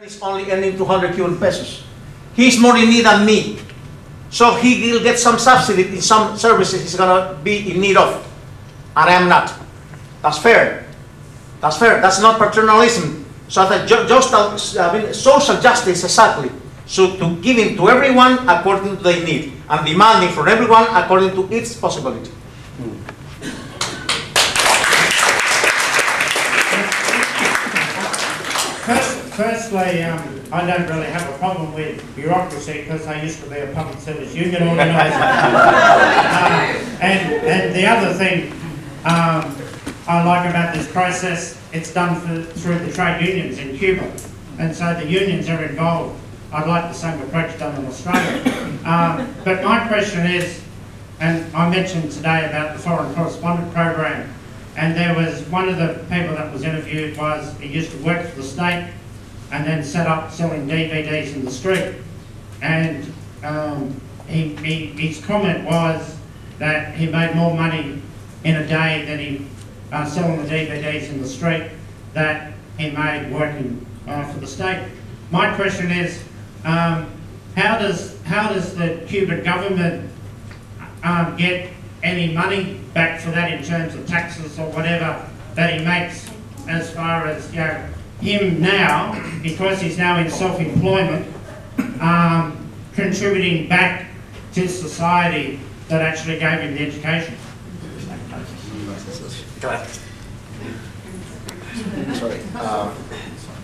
is only earning 200 Cuban pesos. He's more in need than me. So he will get some subsidy in some services he's going to be in need of. And I am not. That's fair. That's fair. That's not paternalism. So that social justice, exactly. So to giving to everyone according to their need. And demanding from everyone according to its possibility. Firstly, I don't really have a problem with bureaucracy because I used to be a public service union organiser. And the other thing I like about this process, it's done through the trade unions in Cuba. And so the unions are involved. I'd like the same approach done in Australia. But my question is, and I mentioned today about the foreign correspondent program, and there was one of the people that was interviewed was, he used to work for the state and then set up selling DVDs in the street. And his comment was that he made more money in a day than he selling the DVDs in the street that he made working for the state. My question is, how does the Cuban government get any money back for that in terms of taxes or whatever that he makes, as far as, you know, him now, because he's now in self-employment, contributing back to society that actually gave him the education? Sorry,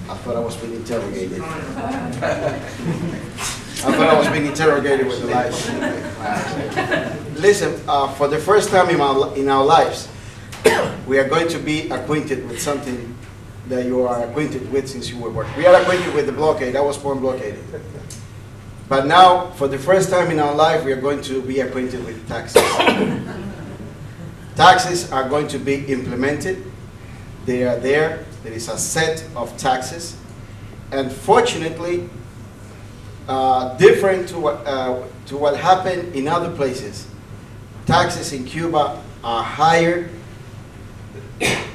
I thought I was being interrogated. I thought I was being interrogated with the lights. Listen, for the first time in our lives, we are going to be acquainted with something that you are acquainted with since you were born. We are acquainted with the blockade. I was born blockaded. But now, for the first time in our life, we are going to be acquainted with taxes. Taxes are going to be implemented. They are there. There is a set of taxes. And fortunately, different to what happened in other places, taxes in Cuba are higher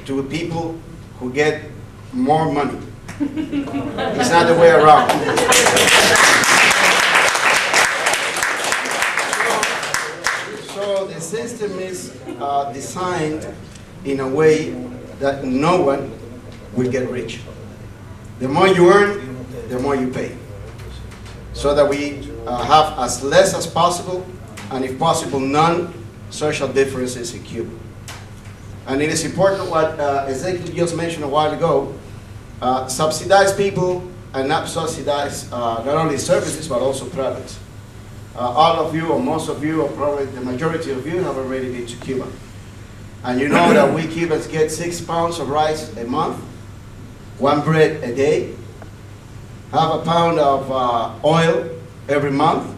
to people who get more money. It's not the way around. So the system is designed in a way that no one will get rich. The more you earn, the more you pay. So that we have as less as possible, and if possible, none social differences in Cuba. And it is important what Ezekiel just mentioned a while ago, subsidize people and not subsidize not only services but also products. All of you, or most of you, or probably the majority of you have already been to Cuba. And you know that we Cubans get 6 pounds of rice a month, 1 bread a day, half a pound of oil every month,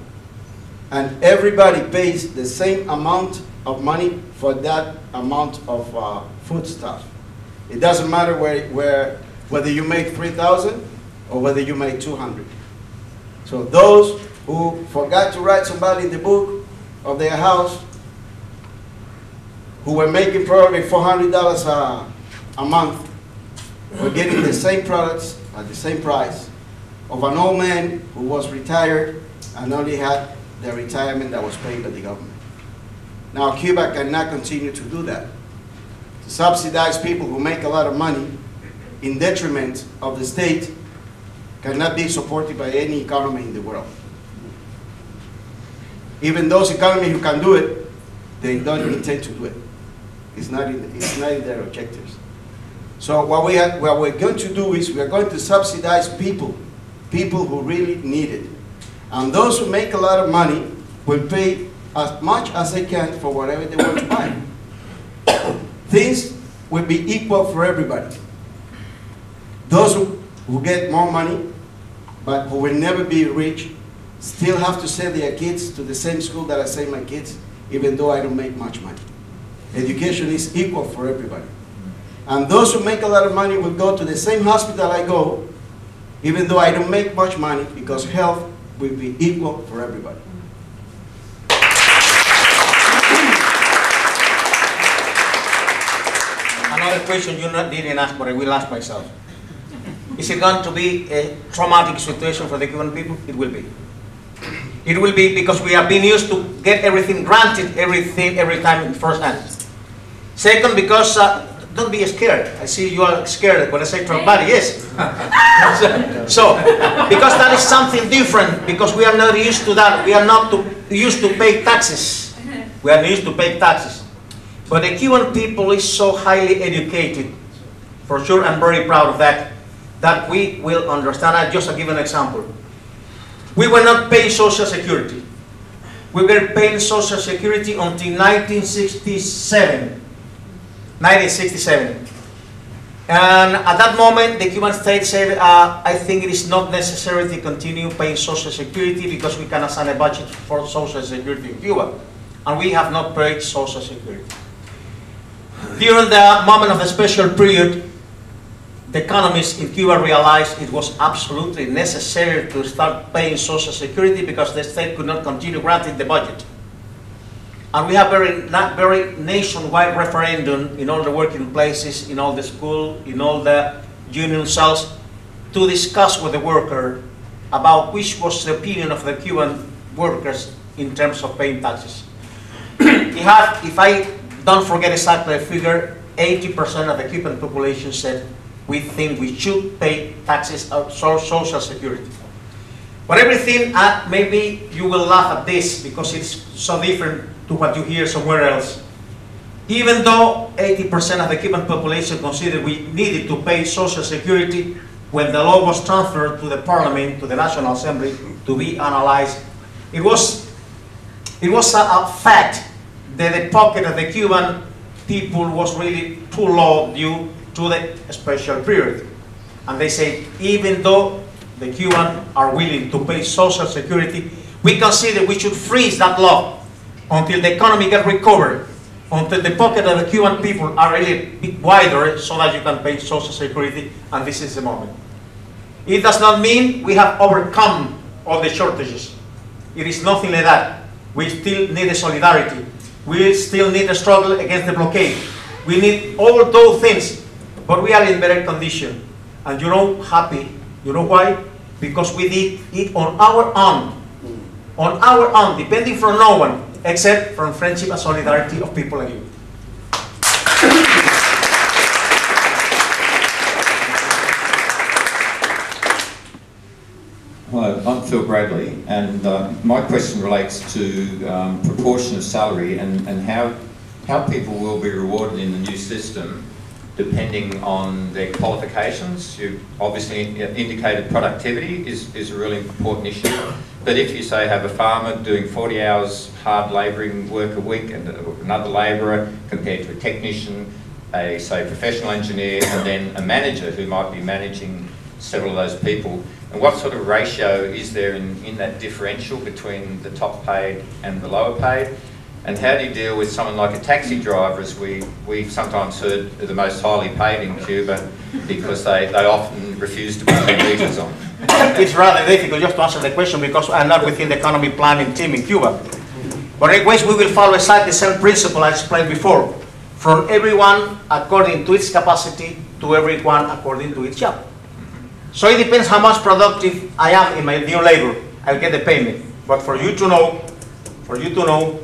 and everybody pays the same amount of money for that amount of food stuff. It doesn't matter whether you make 3,000 or whether you make 200. So those who forgot to write somebody in the book of their house, who were making probably $400 a month, were getting the same products at the same price of an old man who was retired and only had the retirement that was paid by the government. Now Cuba cannot continue to do that. To subsidize people who make a lot of money in detriment of the state cannot be supported by any economy in the world. Even those economies who can do it, they don't intend to do it. It's not in their objectives. So what we're going to do is we're going to subsidize people who really need it. And those who make a lot of money will pay as much as they can for whatever they want to buy. Things will be equal for everybody. Those who get more money, but who will never be rich, still have to send their kids to the same school that I send my kids, even though I don't make much money. Education is equal for everybody. And those who make a lot of money will go to the same hospital I go, even though I don't make much money, because health will be equal for everybody. Another question you didn't ask, but I will ask myself. Is it going to be a traumatic situation for the Cuban people? It will be. It will be because we have been used to get everything granted, everything, every time in first hand. Second, because don't be scared. I see you are scared when I say everybody, yes. So, because that is something different, because we are not used to that. We are not used to pay taxes. We are used to pay taxes. But the Cuban people is so highly educated. For sure, I'm very proud of that, that we will understand. I'll just give an example. We were not paying Social Security. We were paying Social Security until 1967. 1967. And at that moment, the Cuban state said, I think it is not necessary to continue paying Social Security because we can assign a budget for Social Security in Cuba. And we have not paid Social Security. During the moment of the special period, the economists in Cuba realized it was absolutely necessary to start paying Social Security because the state could not continue granting the budget. And we have very nationwide referendum in all the working places, in all the school, in all the union cells, to discuss with the worker about which was the opinion of the Cuban workers in terms of paying taxes. If I don't forget exactly the figure, 80% of the Cuban population said, we think we should pay taxes of Social Security. But everything, maybe you will laugh at this because it's so different to what you hear somewhere else. Even though 80% of the Cuban population considered we needed to pay Social Security, when the law was transferred to the Parliament, to the National Assembly, to be analyzed, it was a fact that the pocket of the Cuban people was really too low due to the special period. And they say, even though the Cubans are willing to pay Social Security, we consider we should freeze that law until the economy gets recovered, until the pocket of the Cuban people are really bit wider so that you can pay Social Security, and this is the moment. It does not mean we have overcome all the shortages. It is nothing like that. We still need a solidarity. We still need a struggle against the blockade. We need all those things, but we are in better condition. And you know, happy. You know why? Because we did it on our own. On our own, depending from no one, except from friendship and solidarity of people like you. Hello, I'm Phil Bradley, and my question relates to proportion of salary and how people will be rewarded in the new system depending on their qualifications. You obviously indicated productivity is a really important issue, but if you say have a farmer doing 40 hours hard labouring work a week and another labourer compared to a technician, a say professional engineer, and then a manager who might be managing several of those people, and what sort of ratio is there in that differential between the top paid and the lower paid? And how do you deal with someone like a taxi driver, as we've sometimes heard are the most highly paid in Cuba because they often refuse to put their meters on? It's rather difficult just to answer the question because I'm not within the economy planning team in Cuba. But anyways, we will follow exactly the same principle I explained before. From everyone according to its capacity to everyone according to its job. So it depends how much productive I am in my new labor. I'll get the payment. But for you to know,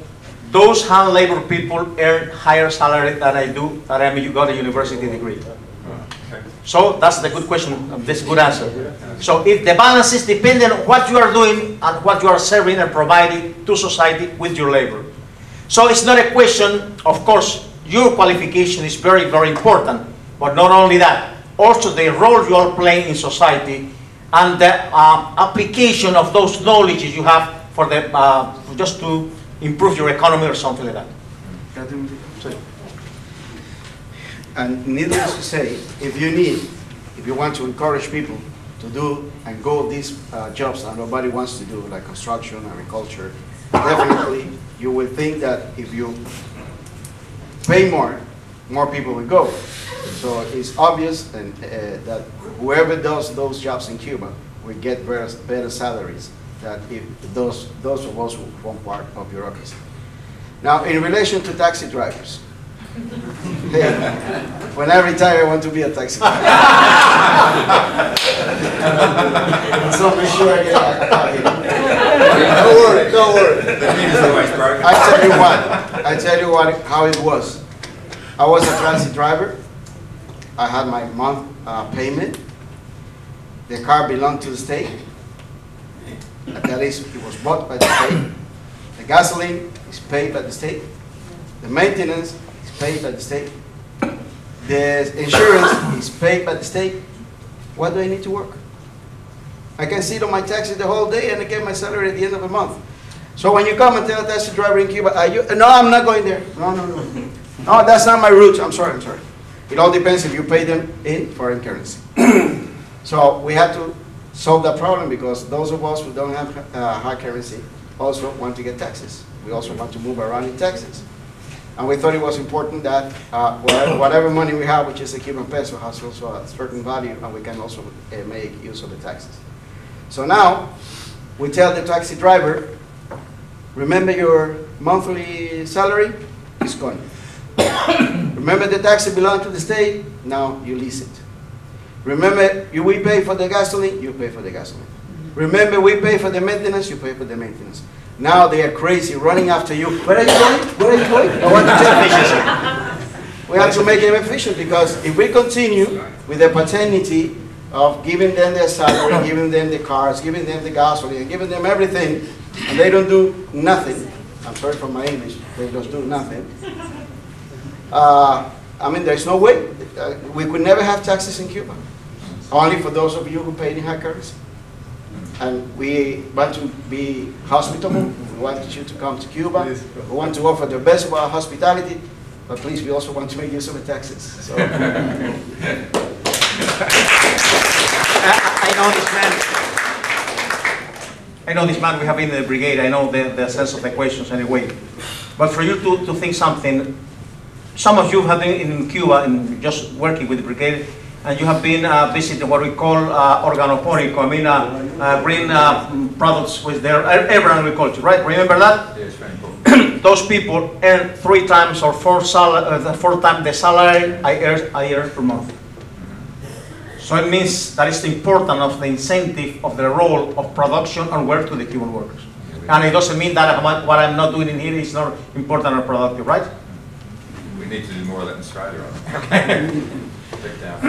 those hand labor people earn higher salary than I do, that you got a university degree. So that's the good question, this good answer. So if the balance is dependent on what you are doing and what you are serving and providing to society with your labor. So it's not a question, of course, your qualification is very, very important, but not only that, also the role you are playing in society and the application of those knowledges you have for the, just to improve your economy or something like that. And needless to say, if you want to encourage people to do and go these jobs that nobody wants to do, like construction, agriculture, definitely you will think that if you pay more people will go. So it's obvious and, that whoever does those jobs in Cuba will get better salaries than if those of us who form part of bureaucracy. Now, in relation to taxi drivers, Hey, when I retire, I want to be a taxi driver. So be sure I get out here. Don't worry, don't worry. The meter's always broken. I tell you what, how it was. I was a transit driver. I had my month payment. The car belonged to the state. That is, it was bought by the state. The gasoline is paid by the state. The maintenance is paid by the state. The insurance is paid by the state. Why do I need to work? I can sit on my taxi the whole day and I get my salary at the end of the month. So when you come and tell a taxi driver in Cuba, are you, no, I'm not going there. No, no, no. No, that's not my route. I'm sorry, I'm sorry. It all depends if you pay them in foreign currency. So we have to solve that problem because those of us who don't have hard currency also want to get taxes. We also want to move around in taxes. And we thought it was important that whatever money we have, which is a Cuban peso, has also a certain value, and we can also make use of the taxes. So now, we tell the taxi driver, remember your monthly salary? It's gone. Remember the taxi belongs to the state? Now you lease it. Remember, we pay for the gasoline? You pay for the gasoline. Remember, we pay for the maintenance? You pay for the maintenance. Now they are crazy, running after you. Where are you going? Where are you going? I want to take efficiency. We have to make them efficient because if we continue with the paternity of giving them their salary, giving them the cars, giving them the gasoline, giving them everything, and they don't do nothing. I'm sorry for my English. They just do nothing. I mean, there's no way. We could never have taxes in Cuba. Only for those of you who pay in hard currency. And we want to be hospitable. We want you to come to Cuba. We want to offer the best of our hospitality. But please, we also want to make use of the taxes. So. I know this man. I know this man. We have been in the brigade. I know the sense of the questions anyway. But for you to think something, some of you have been in Cuba and just working with the brigade, and you have been visiting what we call organoponic, I mean green products with their urban agriculture, right? Remember that? Yes, very important. Those people earn 3 times or 4 times the salary I earn per month. So it means that it's the importance of the incentive of the role of production and work to the Cuban workers. And it doesn't mean that what I'm not doing in here is not important or productive, right? We need to do more of that in Australia, right? Check down.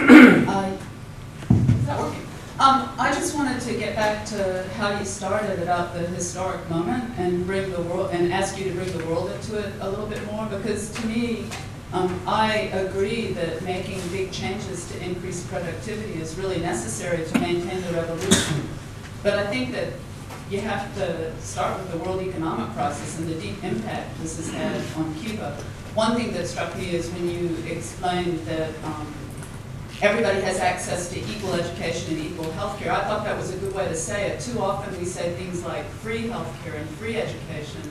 Is that working? I just wanted to get back to how you started about the historic moment and bring the world and ask you to bring the world into it a little bit more, because to me, I agree that making big changes to increase productivity is really necessary to maintain the revolution. But I think that you have to start with the world economic process and the deep impact this has had on Cuba. One thing that struck me is when you explained that everybody has access to equal education and equal health care. I thought that was a good way to say it. Too often we say things like free health care and free education,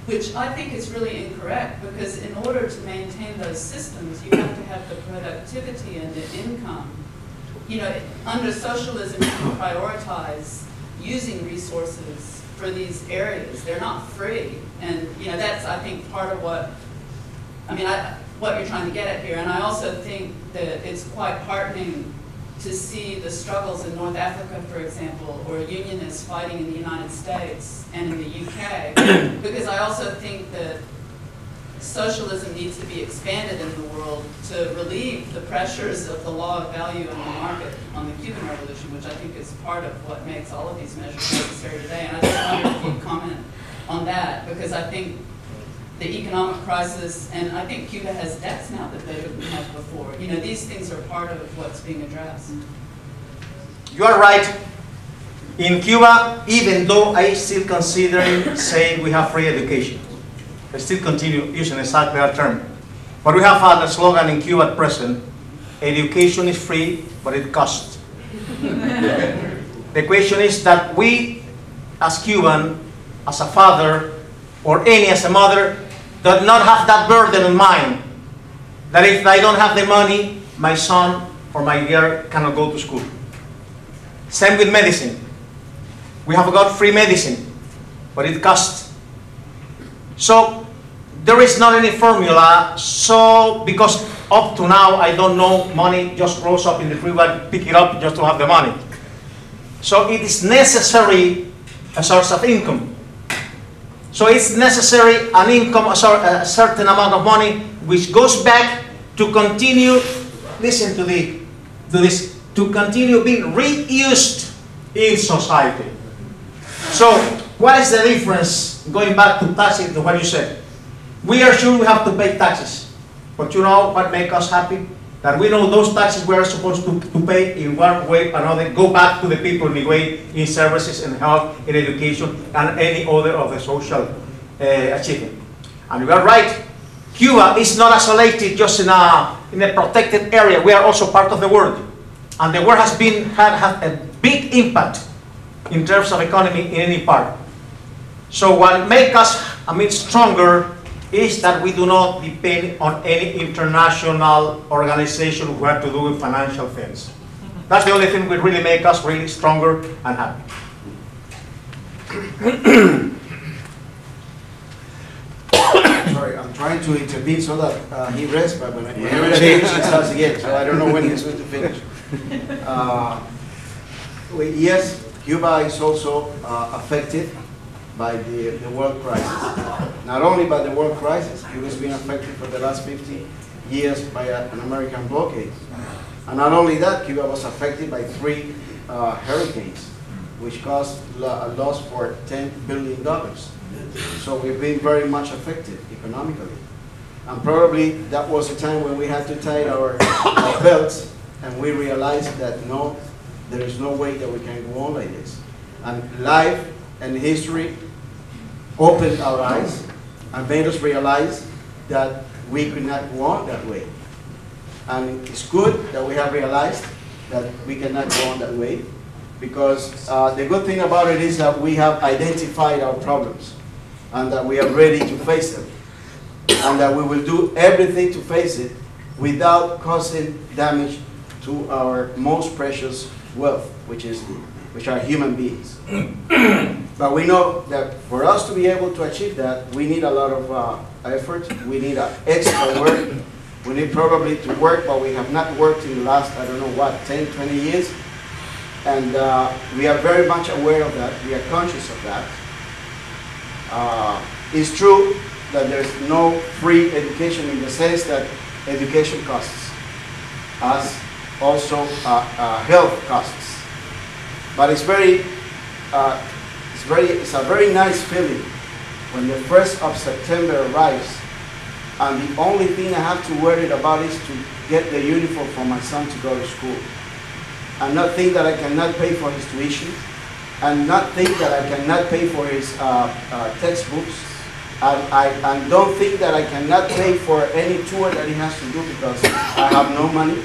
which I think is really incorrect, because in order to maintain those systems, you have to have the productivity and the income. You know, under socialism, you can prioritize using resources for these areas. They're not free. And, you know, that's, I think, part of what, what you're trying to get at here. And I also think that it's quite heartening to see the struggles in North Africa, for example, or unionists fighting in the United States and in the UK, because I also think that socialism needs to be expanded in the world to relieve the pressures of the law of value and the market on the Cuban Revolution, which I think is part of what makes all of these measures necessary today. And I just wondered if you'd comment on that, because I think the economic crisis, and I think Cuba has debts now that they didn't have before. You know, these things are part of what's being addressed. You are right. In Cuba, even though I still consider saying we have free education, I still continue using exactly that term. But we have had a slogan in Cuba at present: education is free, but it costs. The question is that we, as Cuban, as a father, or any as a mother, do not have that burden in mind, that if I don't have the money, my son or my girl cannot go to school. Same with medicine. We have got free medicine, but it costs. So there is not any formula, so because up to now I don't know, money just rose up in the freeway, pick it up just to have the money. So it is necessary a source of income. So it's necessary an income, a certain amount of money, which goes back to continue, listen to this, to continue being reused in society. So what is the difference, going back to taxes, to what you said? We are sure we have to pay taxes, but you know what makes us happy? That we know those taxes we are supposed to pay in one way or another, go back to the people in the way, in services, in health, in education, and any other of the social achievement. And we are right, Cuba is not isolated just in a protected area. We are also part of the world. And the world has had a big impact in terms of economy in any part. So what makes us stronger is that we do not depend on any international organization who have to do with financial things. That's the only thing that really make us really stronger and happy. Sorry, I'm trying to intervene so that he rests, but whenever I finish, he starts again, so I don't know when he's going to finish. Yes, Cuba is also affected by the world crisis. Not only by the world crisis, Cuba has been affected for the last 50 years by an American blockade. And not only that, Cuba was affected by 3 hurricanes, which caused a loss for $10 billion. So we've been very much affected economically. And probably that was a time when we had to tie our belts, and we realized that no, there is no way that we can go on like this. And life and history opened our eyes and made us realize that we could not go on that way. And it's good that we have realized that we cannot go on that way, because the good thing about it is that we have identified our problems and that we are ready to face them, and that we will do everything to face it without causing damage to our most precious wealth, which are human beings. But we know that for us to be able to achieve that, we need a lot of effort, we need extra work, we need probably to work, but we have not worked in the last, I don't know what, 10, 20 years. And we are very much aware of that, we are conscious of that. It's true that there's no free education in the sense that education costs, as also health costs. But it's a very nice feeling when the 1st of September arrives, and the only thing I have to worry about is to get the uniform for my son to go to school, and not think that I cannot pay for his tuition, and not think that I cannot pay for his textbooks, and don't think that I cannot pay for any tour that he has to do because I have no money.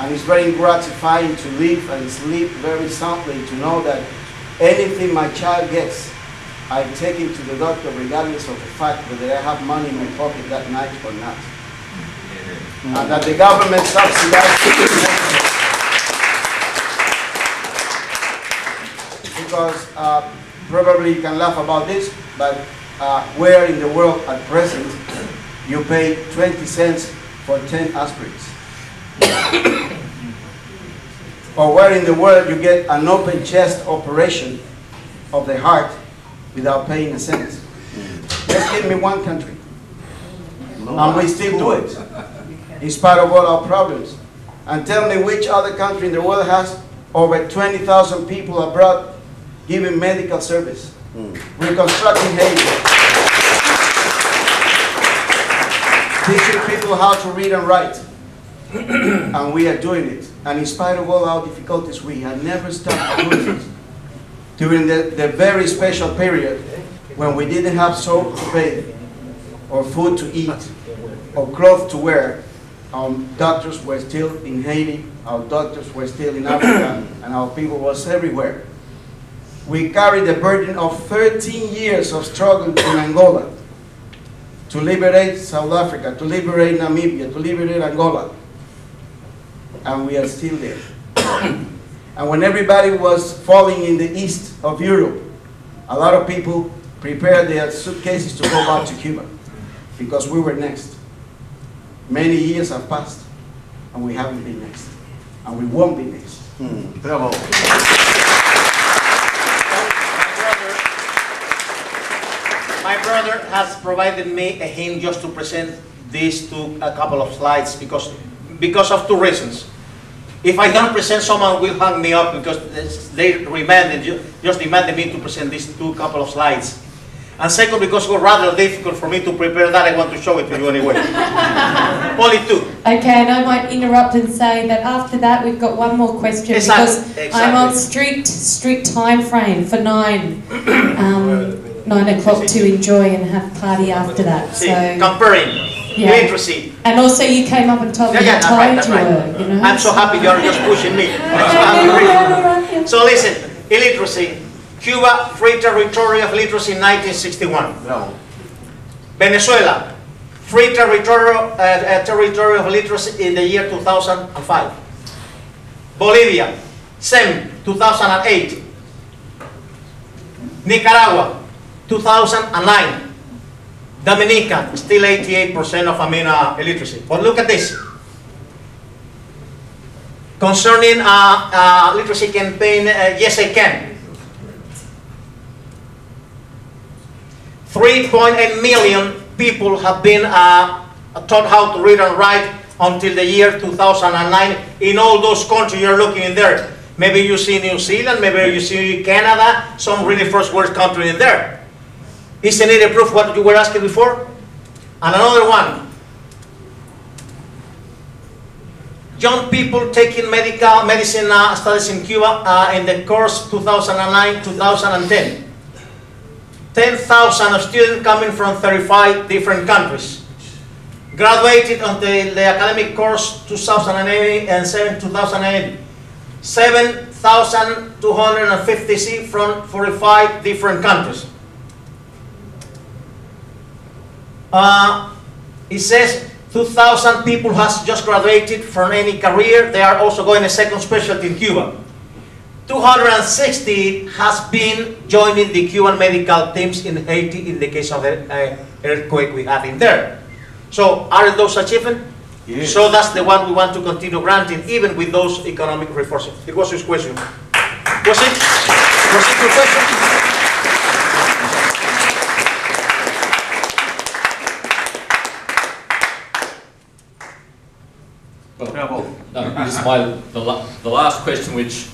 And it's very gratifying to live and sleep very soundly, to know that anything my child gets, I take him to the doctor regardless of the fact whether I have money in my pocket that night or not. And that the government subsidizes because probably you can laugh about this, but where in the world at present you pay 20 cents for 10 aspirins? Or where in the world you get an open chest operation of the heart without paying a cent? Just give me one country. And we still do it, in spite of all our problems. And tell me which other country in the world has over 20,000 people abroad giving medical service, reconstructing Haiti, teaching people how to read and write. And we are doing it. And in spite of all our difficulties, we have never stopped doing it. During the very special period when we didn't have soap to bathe, or food to eat, or clothes to wear, our doctors were still in Haiti, our doctors were still in Africa, and our people was everywhere. We carried the burden of 13 years of struggle in Angola to liberate South Africa, to liberate Namibia, to liberate Angola. And we are still there. And when everybody was falling in the east of Europe, a lot of people prepared their suitcases to go back to Cuba. because we were next. Many years have passed, and we haven't been next, and we won't be next. Bravo. My brother has provided me a hint just to present these a couple of slides because of two reasons. If I don't present, someone will hang me up because they just demanded me to present these couple of slides. And second, because it was rather difficult for me to prepare that, I want to show it to you anyway. Only two. Okay, and I might interrupt and say that after that we've got one more question because I'm on strict time frame for 9 o'clock to enjoy and have party after that. See, so comparing, literacy. And also you came up and told me how tired you were. You know? I'm so happy you're just pushing me. So listen, illiteracy. Cuba, free territory of literacy in 1961. No. Venezuela, free territory of literacy in the year 2005. Bolivia, same, 2008. Nicaragua, 2009. Dominica, still 88% of illiteracy. But look at this. Concerning literacy campaign, Yes I Can. 3.8 million people have been taught how to read and write until the year 2009 in all those countries you're looking in there. Maybe you see New Zealand, maybe you see Canada, some really first world country in there. Isn't it a proof what you were asking before? And another one. Young people taking medicine studies in Cuba in the course 2009-2010. 10,000 students coming from 35 different countries. Graduated until the academic course 2007-2008. 7,250 from 45 different countries. It says 2,000 people has just graduated from any career. They are also going a second specialty in Cuba. 260 has been joining the Cuban medical teams in Haiti in the case of the earthquake we had in there. So are those achievements? Yes. So that's the one we want to continue granting even with those economic reforms. It was his question. Was it your question? This is the last question, which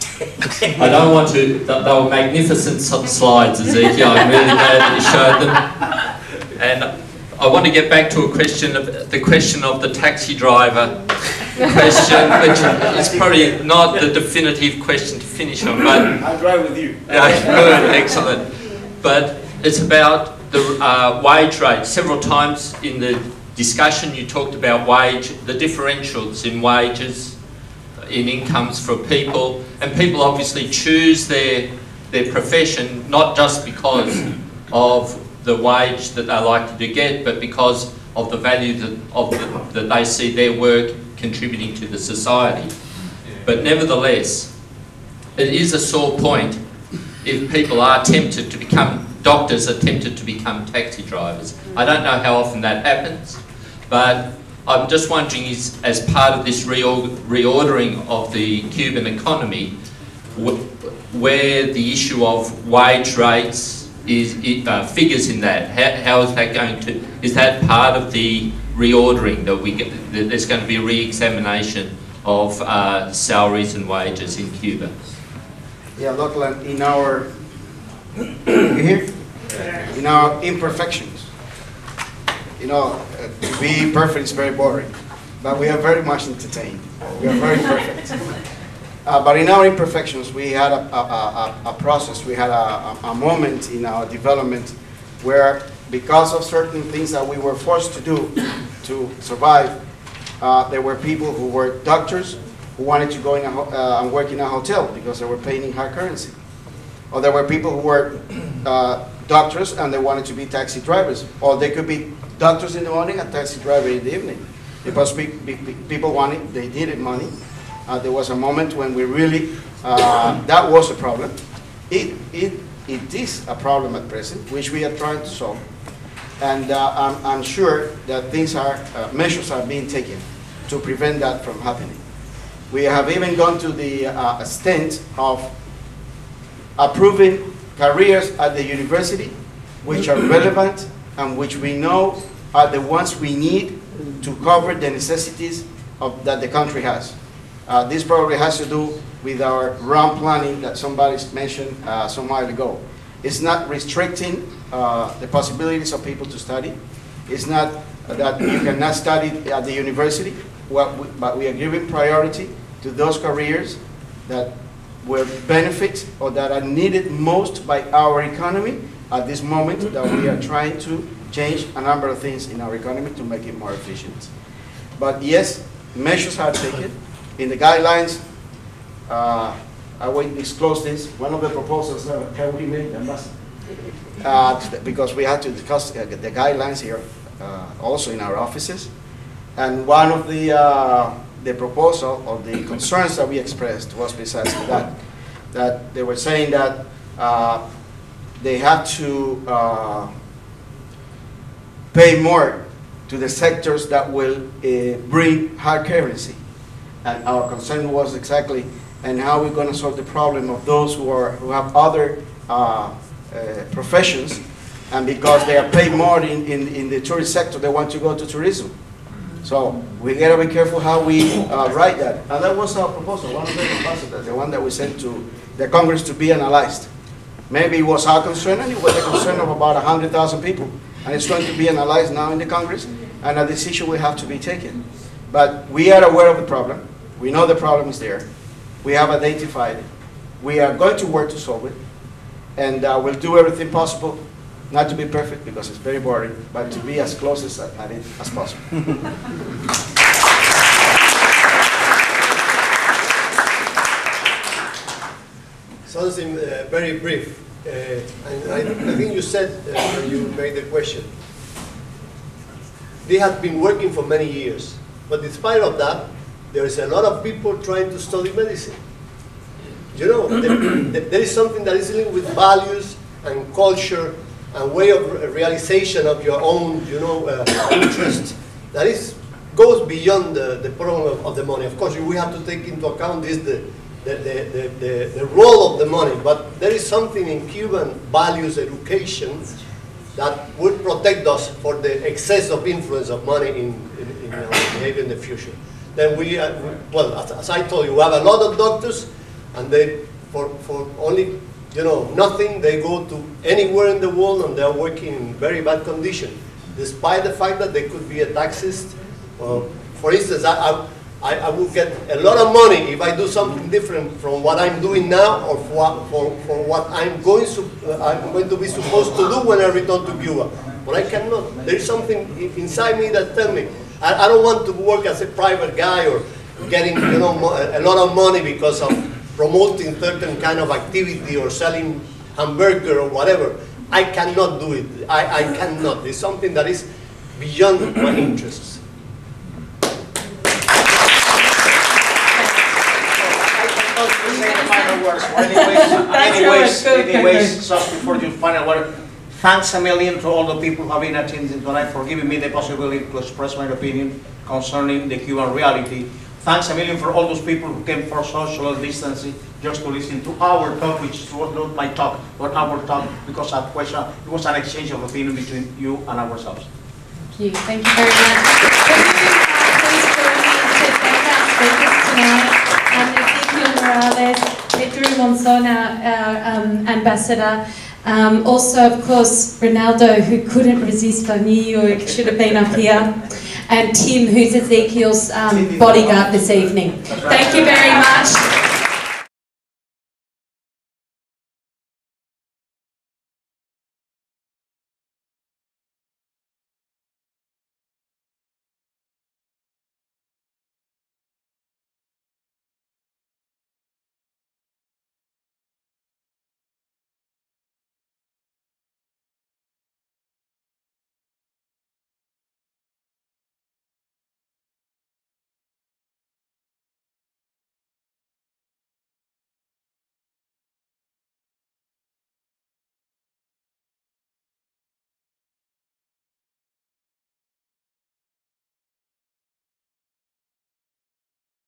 I don't want to. They were magnificent slides, Ezekiel. I'm really glad that you showed them. And I want to get back to the question of the taxi driver question, which is probably not the definitive question to finish on. But I'll drive with you. Good, excellent. But it's about the wage rate. Several times in the discussion you talked about the differentials in wages, in incomes for people, and people obviously choose their profession not just because of the wage that they like to get, but because of the value that they see their work contributing to the society. But nevertheless, it is a sore point if people are tempted to become doctors, are tempted to become taxi drivers. I don't know how often that happens, but I'm just wondering, as part of this reordering of the Cuban economy, where the issue of wage rates figures in that. How is that going to? Is that part of the reordering that there's going to be a re-examination of salaries and wages in Cuba? Yeah, look, in our in our imperfections. You know, to be perfect is very boring, but we are very much entertained. We are very perfect. But in our imperfections, we had a process, we had a moment in our development where, because of certain things that we were forced to do to survive, there were people who were doctors who wanted to go and work in a hotel because they were paying in hard currency. Or there were people who were doctors and they wanted to be taxi drivers. Or they could be doctors in the morning and taxi driver in the evening. Because people wanted, they needed money. There was a moment when we really, that was a problem. It is a problem at present, which we are trying to solve. And I'm sure that measures are being taken to prevent that from happening. We have even gone to the extent of approving careers at the university which are relevant and which we know are the ones we need to cover the necessities that the country has. This probably has to do with our round planning that somebody mentioned some while ago. It's not restricting the possibilities of people to study. It's not that you cannot study at the university, but we are giving priority to those careers that will benefit or that are needed most by our economy at this moment, that we are trying to change a number of things in our economy to make it more efficient. But yes, measures are taken. In the guidelines, I won't disclose this. One of the proposals can we make, because we had to discuss the guidelines here, also in our offices. And one of the proposal or the concerns that we expressed was precisely that they were saying that they have to pay more to the sectors that will bring hard currency. And our concern was exactly and how we're going to solve the problem of those who have other professions, and because they are paid more in the tourist sector, they want to go to tourism. So we got to be careful how we write that. And that was our proposal, one of the proposals, the one that we sent to the Congress to be analyzed. Maybe it was our concern, and it was the concern of about 100,000 people. And it's going to be analyzed now in the Congress, and a decision will have to be taken. But we are aware of the problem. We know the problem is there. We have identified it. We are going to work to solve it. And we'll do everything possible, not to be perfect because it's very boring, but to be as close at it as possible. Something very brief. And I think you said when you made the question, they have been working for many years. But in spite of that, there is a lot of people trying to study medicine. You know, there is something that is linked with values and culture and way of realization of your own, you know, interest that goes beyond the problem of the money. Of course, we have to take into account the role of the money, but there is something in Cuban values education that would protect us for the excess of influence of money in our behavior in the future. Then well, as I told you, we have a lot of doctors, and they, for only, you know, nothing, they go to anywhere in the world and they're working in very bad condition, despite the fact that they could be a taxist. For instance, I would get a lot of money if I do something different from what I'm doing now, or for what I'm going to be supposed to do when I return to Cuba. But I cannot. There is something inside me that tells me I don't want to work as a private guy or getting, you know, a lot of money because of promoting certain kind of activity or selling hamburger or whatever. I cannot do it. I cannot. It's something that is beyond my interests. Anyways, just before you final word, thanks a million to all the people who have been attending tonight for giving me the possibility to express my opinion concerning the Cuban reality. Thanks a million for all those people who came for social distancing just to listen to our talk, which was not my talk, but our talk, because it was an exchange of opinion between you and ourselves. Thank you. Thank you very much. Please join me to thank our speakers tonight. Ezequiel Morales, Pedro Monzon, our ambassador. Also, of course, Ronaldo, who couldn't resist on New York, should have been up here. And Tim, who's Ezequiel's bodyguard this evening. Thank you very much.